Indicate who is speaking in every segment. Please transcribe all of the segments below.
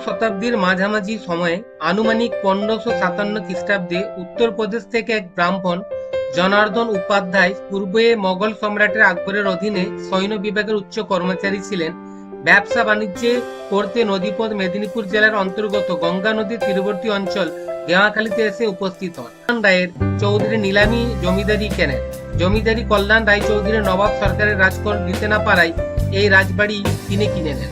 Speaker 1: শতাব্দীর মাঝামাঝি সময়ে আনুমানিক 1557 খ্রিস্টাব্দে উত্তরপ্রদেশ থেকে এক ব্রাহ্মণ জনার্দন উপাধ্যায় পূর্বে মোগল সম্রাটের আকবরের অধীনে সৈন্য বিভাগের উচ্চ কর্মচারী ছিলেন। ব্যবসা বাণিজ্যে করতে নদীপথ মেদিনীপুর জেলার অন্তর্গত গঙ্গা নদীর তীরবর্তী অঞ্চল গেওয়াখালীতে এসে উপস্থিত হন। রায়ের চৌধুরী নিলামী জমিদারি কেনেন। জমিদারি কল্যাণ রায় চৌধুরী নবাব সরকারের রাজকর দিতে না পারায় এই রাজবাড়ি তিনি কিনে নেন।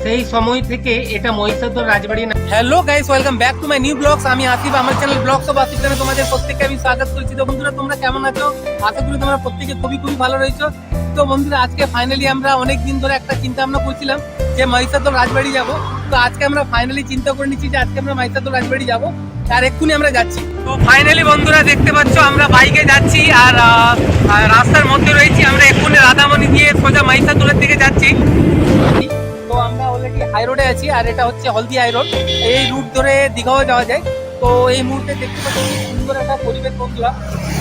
Speaker 1: সেই সময় থেকে এটা Mahishadal Rajbari. Hello guys, welcome back to my new blogs. আমি আসিফ, আমার চ্যানেল ব্লগস অফ আসিফ চ্যানেলে তোমাদের প্রত্যেককে আমি স্বাগত করছি। তো বন্ধুরা, তোমরা কেমন আছো? আশা করি তোমরা প্রত্যেকে খুবই ভালো রয়েছো। তো বন্ধুরা, আজকে ফাইনালি আমরা অনেক দিন ধরে একটা চিন্তা ভাবনা করছিলাম যে মহিষাদল রাজবাড়ি যাব। তো আজকে আমরা ফাইনালি চিন্তা করে নিচ্ছি যে আজকে আমরা মহিষাদল রাজবাড়ি যাব, আর এক্ষুনি আমরা যাচ্ছি। তো ফাইনালি বন্ধুরা দেখতে পাচ্ছ আমরা বাইকে যাচ্ছি আর রাস্তার মধ্যে রয়েছি। আমরা এক্ষুনি রাধামণি দিয়ে সোজা মহিষাদলের দিকে যাচ্ছি। তো আমরা অলরেডি হাই রোডে আছি, আর এটা হচ্ছে হলদি হাই রোড। এই রুট ধরে দীঘাও যাওয়া যায়। তো এই মুহূর্তে দেখতে পাচ্ছি সুন্দর একটা পরিবেশ বন্ধুরা।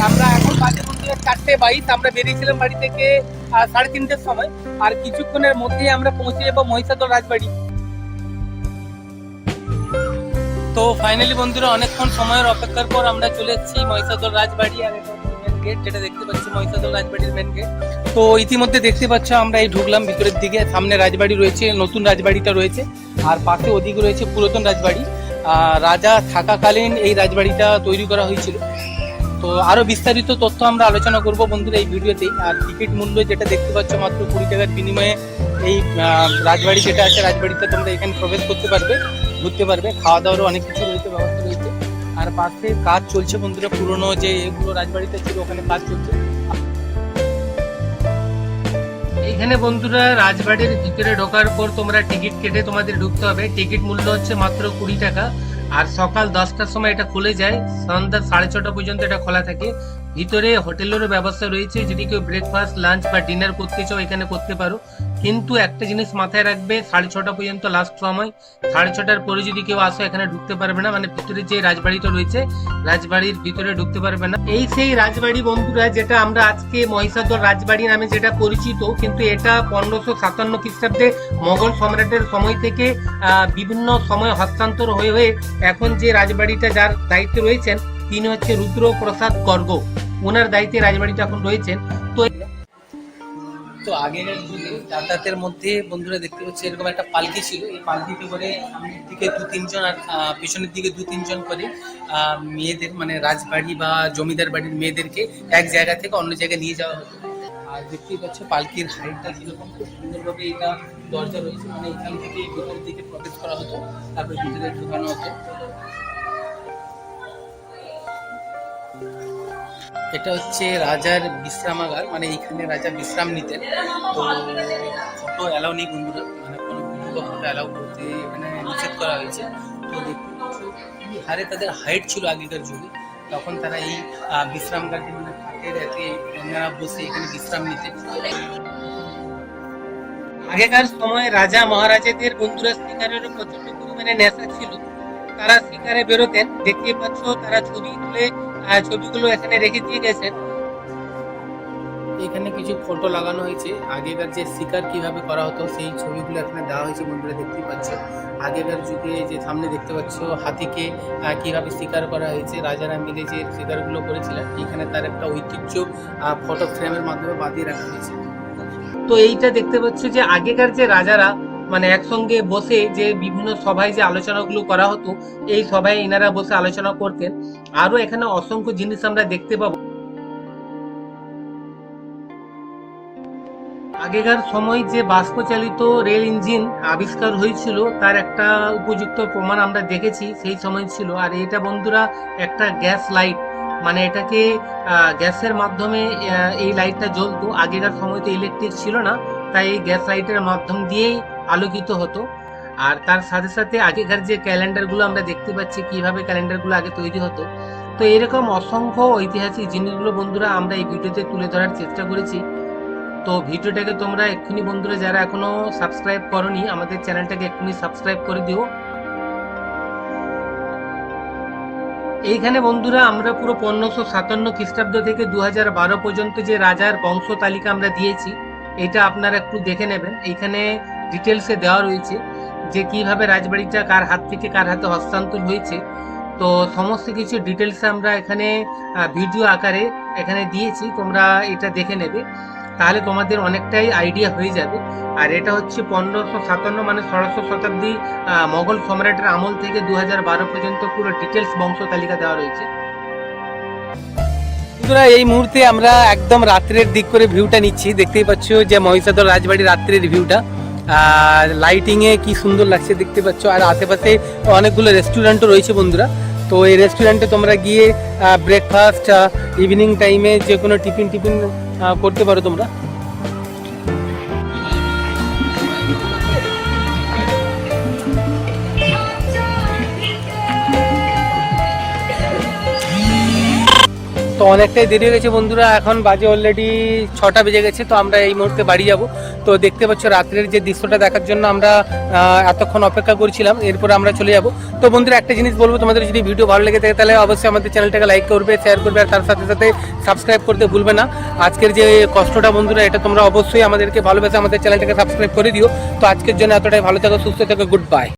Speaker 1: আমরা এখন বাজে বন্ধুরা 4:22। আমরা বেরিয়েছিলাম বাড়ি থেকে 3:30টার সময়, আর কিছুক্ষণের মধ্যেই আমরা পৌঁছে যাবো মহিষাদল রাজবাড়ি। তো ফাইনালি বন্ধুরা অনেকক্ষণ সময়ের অপেক্ষার পর আমরা চলে এসেছি মহিষাদল রাজবাড়ি, আর এটা মেন গেট যেটা দেখতে পাচ্ছি মহিষাদল রাজবাড়ির মেন গেট। তো ইতিমধ্যে দেখতে পাচ্ছ আমরা এই ঢুকলাম ভিতরের দিকে। সামনে রাজবাড়ি রয়েছে, নতুন রাজবাড়িটা রয়েছে, আর পাশে ওদিকে রয়েছে পুরাতন রাজবাড়ি। রাজা থাকাকালীন এই রাজবাড়িটা তৈরি করা হয়েছিল। তো আরো বিস্তারিত তথ্য আমরা আলোচনা করব বন্ধুরা এই ভিডিওতেই। আর টিকিট মূল্য যেটা দেখতে পাচ্ছ মাত্র 20 টাকার বিনিময়ে এই রাজবাড়ি যেটা আছে, রাজবাড়িতে তোমরা এখানে প্রবেশ করতে পারবে, ঘুরতে পারবে, খাওয়া দাওয়ারও অনেক কিছু রয়েছে, ব্যবস্থা রয়েছে। আর পাশে কাজ চলছে বন্ধুরা, পুরোনো যে এগুলো রাজবাড়িতে ছিল ওখানে কাজ চলছে। এখানে বন্ধুরা রাজবাড়ির ভিতরে ঢোকার পর তোমরা টিকিট কেটে তোমাদের ঢুকতে হবে। টিকিট মূল্য হচ্ছে মাত্র 20 টাকা। আর সকাল 10টার সময় এটা খুলে যায়, সন্ধ্যা 6:30 পর্যন্ত এটা খোলা থাকে। ভিতরে হোটেলেরও ব্যবস্থা রয়েছে, যদি কেউ ব্রেকফাস্ট, লাঞ্চ বা ডিনার করতে চাও এখানে করতে পারো। কিন্তু একটা জিনিস মাথায় রাখবে, 6:30 পর্যন্ত লাস্ট সময়। 6:30টার পরে যদি কেউ আসো এখানে ঢুকতে পারবে না, মানে ভিতরে যে রাজবাড়িটা রয়েছে রাজবাড়ির ভিতরে ঢুকতে পারবে না। এই সেই রাজবাড়ি বন্ধুরা যেটা আমরা আজকে মহিষাদল রাজবাড়ি নামে যেটা পরিচিত, কিন্তু এটা 1557 খ্রিস্টাব্দে মোগল সম্রাটের সময় থেকে বিভিন্ন সময় হস্তান্তর হয়ে এখন যে রাজবাড়িটা যার দায়িত্বে রয়েছেন তিনি হচ্ছে রুদ্রপ্রসাদ গর্গ। ওনার দায়িত্বে রাজবাড়িটা এখন রয়েছেন। তো আগের যুগে যাতায়াতের মধ্যে বন্ধুরা দেখতে পাচ্ছি এরকম একটা পালকি ছিল। এই পালকিতে করে সামনের দিকে 2-3 জন আর পেছনের দিকে 2-3 জন করে মেয়েদের, মানে রাজবাড়ি বা জমিদার বাড়ির মেয়েদেরকে এক জায়গা থেকে অন্য জায়গায় নিয়ে যাওয়া হতো। আর দেখতেই পাচ্ছ পালকির হাইটটা যেরকম খুব সুন্দরভাবে এটা দরজা রয়েছে, মানে এখান থেকে ভিতর দিকে প্রবেশ করা হতো, তারপর ভিতরে ঢুকানো হতো। এটা হচ্ছে রাজার বিশ্রামাগার, মানে এইখানে রাজা বিশ্রাম নিতেন। তো ফটো অ্যালাউ নেই বন্ধুরা, মানে কোনো ভিডিও ফটো অ্যালাউ করতে এখানে নিষেধ করা হয়েছে। তো দেখতে হারে তাদের হাইট ছিল আগেকার যুগে, তখন তারা এই বিশ্রামগারটি, মানে খাটের এতে ওনারা বসে এখানে বিশ্রাম নিতেন। আগেকার সময় রাজা মহারাজাদের বন্ধুরা শিকারেরও প্রচন্ড পরিমাণে নেশা ছিল। তারা শিকারে বেরোতেন, দেখতে পাচ্ছ তারা ছবি তুলে ছবিগুলো এখানে রেখে দিয়ে গেছেন। এখানে কিছু ফটো লাগানো হয়েছে, আগেকার যে শিকার কিভাবে করা হতো সেই ছবিগুলো এখানে দেওয়া হয়েছে বন্ধুরা দেখতে পাচ্ছ। আগেকার যুগে যে সামনে দেখতে পাচ্ছ হাতিকে কিভাবে শিকার করা হয়েছে, রাজারা মিলে যে শিকারগুলো করেছিলেন, এখানে তার একটা ঐতিহ্য ফটো ফ্রেমের মাধ্যমে বাঁধিয়ে রাখা হয়েছে। তো এইটা দেখতে পাচ্ছ যে আগেকার যে রাজারা মানে একসঙ্গে বসে যে বিভিন্ন সভায় যে আলোচনাগুলো করা হতো, এই সভায় এনারা বসে আলোচনা করতেন। আরো এখানে অসংখ্য জিনিস আমরা দেখতে পাবো। আগেকার সময় যে বাষ্পচালিত রেল ইঞ্জিন আবিষ্কার হয়েছিল তার একটা উপযুক্ত প্রমাণ আমরা দেখেছি সেই সময় ছিল। আর এটা বন্ধুরা একটা গ্যাস লাইট, মানে এটাকে গ্যাসের মাধ্যমে এই লাইটটা জ্বলতো। আগেকার সময় তো ইলেকট্রিক ছিল না, তাই এই গ্যাস লাইটের মাধ্যম দিয়েই আলোকিত হতো। আর তার সাথে সাথে আগেকার যে ক্যালেন্ডারগুলো আমরা দেখতে পাচ্ছি কিভাবে ক্যালেন্ডারগুলো আগে তৈরি হতো। তো এরকম অসংখ্য ঐতিহাসিক জিনিসগুলো বন্ধুরা আমরা এই ভিডিওতে তুলে ধরার চেষ্টা করেছি। তো ভিডিওটাকে তোমরা এক্ষুনি বন্ধুরা যারা এখনো সাবস্ক্রাইব করনি আমাদের চ্যানেলটাকে এক্ষুনি সাবস্ক্রাইব করে দিও। এইখানে বন্ধুরা আমরা পুরো 1557 খ্রিস্টাব্দ থেকে 2012 পর্যন্ত যে রাজার বংশ তালিকা আমরা দিয়েছি, এটা আপনারা একটু দেখে নেবেন। এইখানে ডিটেলসে দেওয়া রয়েছে যে কিভাবে রাজবাড়িটা কার হাত থেকে কার হাতে হস্তান্তর হয়েছে। তো সমস্ত কিছু ডিটেলসে আমরা এখানে ভিডিও আকারে এখানে দিয়েছি, তোমরা এটা দেখে নেবে, তাহলে তোমাদের অনেকটাই আইডিয়া হয়ে যাবে। আর এটা হচ্ছে 1557 মানে ষোড়শ শতাব্দী মোগল সম্রাটের আমল থেকে 2012 পর্যন্ত পুরো ডিটেলস বংশ তালিকা দেওয়া রয়েছে।
Speaker 2: বন্ধুরা এই মুহূর্তে আমরা একদম রাত্রের দিক করে ভিউটা নিচ্ছি, দেখতেই পাচ্ছ যে মহিষাদল রাজবাড়ির রাত্রের ভিউটা, আর লাইটিংয়ে কি সুন্দর লাগছে দেখতে পাচ্ছ। আর আশেপাশে অনেকগুলো রেস্টুরেন্টও রয়েছে বন্ধুরা। তো এই রেস্টুরেন্টে তোমরা গিয়ে ব্রেকফাস্ট, ইভিনিং টাইমে যে কোনো টিফিন করতে পারো তোমরা। তো অনেকটাই দেরি হয়ে গেছে বন্ধুরা, এখন বাজে অলরেডি 6টা বেজে গেছে। তো আমরা এই মুহূর্তে বাড়ি যাব। তো দেখতে পাচ্ছ রাত্রের যে দৃশ্যটা দেখার জন্য আমরা এতক্ষণ অপেক্ষা করছিলাম, এরপর আমরা চলে যাব। তো বন্ধুরা একটা জিনিস বলবো, তোমাদের যদি ভিডিও ভালো লেগে থাকে তাহলে অবশ্যই আমাদের চ্যানেলটাকে লাইক করবে, শেয়ার করবে, আর তার সাথে সাথে সাবস্ক্রাইব করতে ভুলবে না। আজকের যে কষ্টটা বন্ধুরা, এটা তোমরা অবশ্যই আমাদেরকে ভালোবেসে আমাদের চ্যানেলটাকে সাবস্ক্রাইব করে দিও। তো আজকের জন্য এতটাই, ভালো থাকো, সুস্থ থাকো, গুড বাই।